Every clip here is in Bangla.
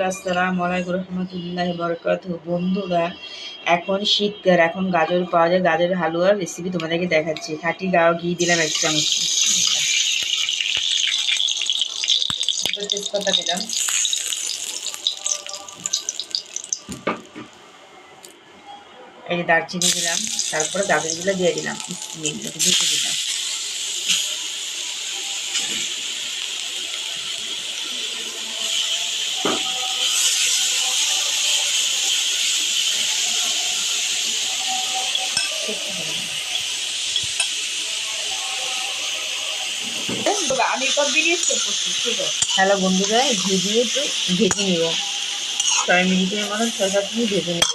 আসসালামু আলাইকুম রহমতুল্লাহি বারাকাতুহু। বন্ধুরা, এখন শীতকাল, এখন গাজর পাওয়া যায়। গাজরের হালুয়ার রেসিপি তোমাদেরকে দেখাচ্ছি। খাঁটি গাওয়া ঘি দিলাম 1 চামচ, তেজপাতা দিলাম, এই যে দারচিনি দিলাম, তারপরে গাজরগুলো দিয়ে দিলাম, দিতে দিলাম। হ্যালো বন্ধুরা, ঘি দিয়ে একটু ভেজে নিব, 6 মিনিটের মতো 6-7 মিনিট ভেজে নেব।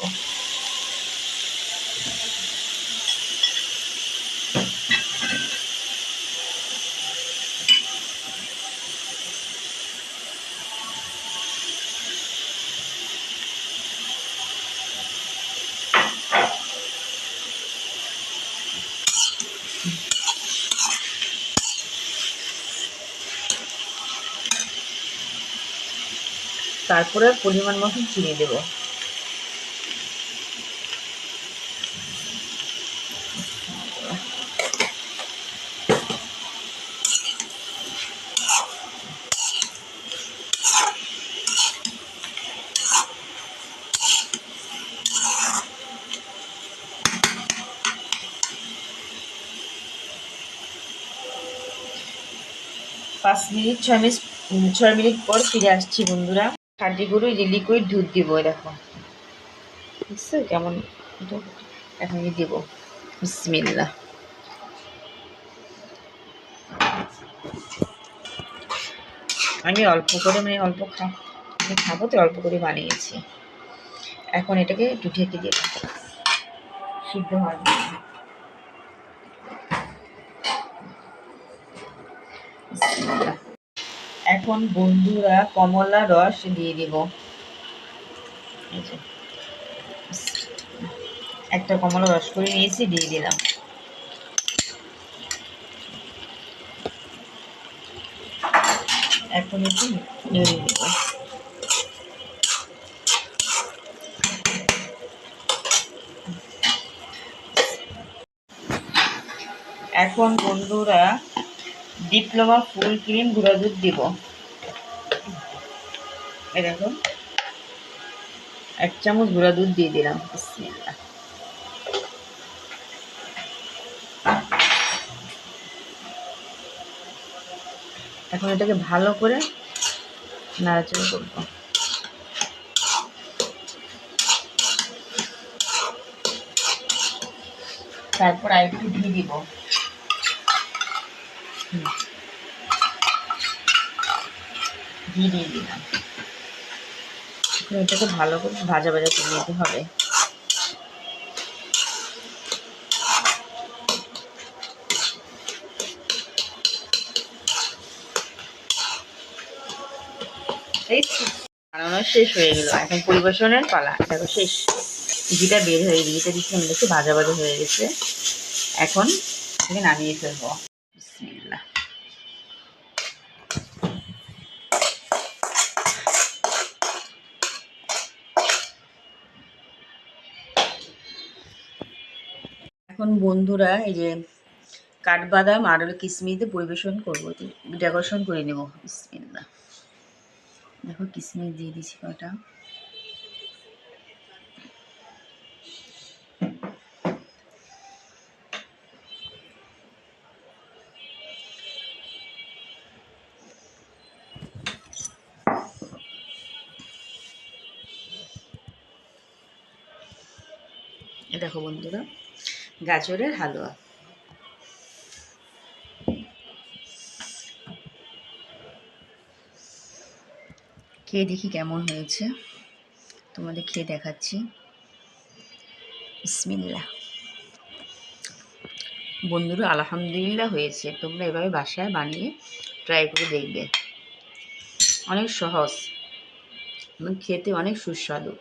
তারপরে পরিমাণ মতন চিনি দেবো। পাঁচ মিনিট 6 মিনিট পর ফিরে আসছি বন্ধুরা। খাঁটি গরু যে লিকুইড দুধ দিব, দেখো বুঝছো কেমন। এখন দিব বিসমিল্লাহ। আমি অল্প করে অল্প খাবো তো, অল্প করে বানিয়েছি। এখন এটাকে একটু ঢেকে দিয়ে সিদ্ধ হয়। এখন বন্ধুরা কমলা রস দিয়ে দিব। একটা কমলা রস করে নিয়েছি, দিয়ে দিলাম। এখন একটু নেড়ে দেব। এখন বন্ধুরা ডিপ্লোমা ফুল ক্রিম গুঁড়া দুধ দিব। এই দেখো 1 চামচ গুঁড়া দুধ দিয়ে দিলাম। বিসমিল্লাহ। এখন এটাকে ভালো করে নাড়াচাড়া করব। তারপর আর একটু ঘি দিব। ঘি দিয়ে দিলাম। এটাকে ভালো করে ভাজা ভাজা করে নিতে হবে। বানানো শেষ হয়ে গেল, এখন পরিবেশনের পালা। দেখো শেষ, ঘিটা বের হয়ে গেছে, ঘিটা দিচ্ছি দেখছি ভাজা ভাজা হয়ে গেছে। এখন এটাকে নামিয়ে ফেলবো। বিসমিল্লাহ। এখন বন্ধুরা এই যে কাঠবাদাম আর কিশমিশ দিয়ে পরিবেশন করবো, ডেকোরেশন করে নেব। বিসমিল্লাহ। দেখো কিশমিশ দিয়ে দিচ্ছি কটা। দেখো বন্ধুরা গাজরের হালুয়া। খেয়ে দেখি কেমন হয়েছে, তোমাদের খেয়ে দেখাচ্ছি। বিসমিল্লাহ। বন্ধুরা আলহামদুলিল্লাহ হয়েছে। তোমরা এভাবে বাসায় বানিয়ে ট্রাই করে দেখবে। অনেক সহজ এবং খেতে অনেক সুস্বাদু।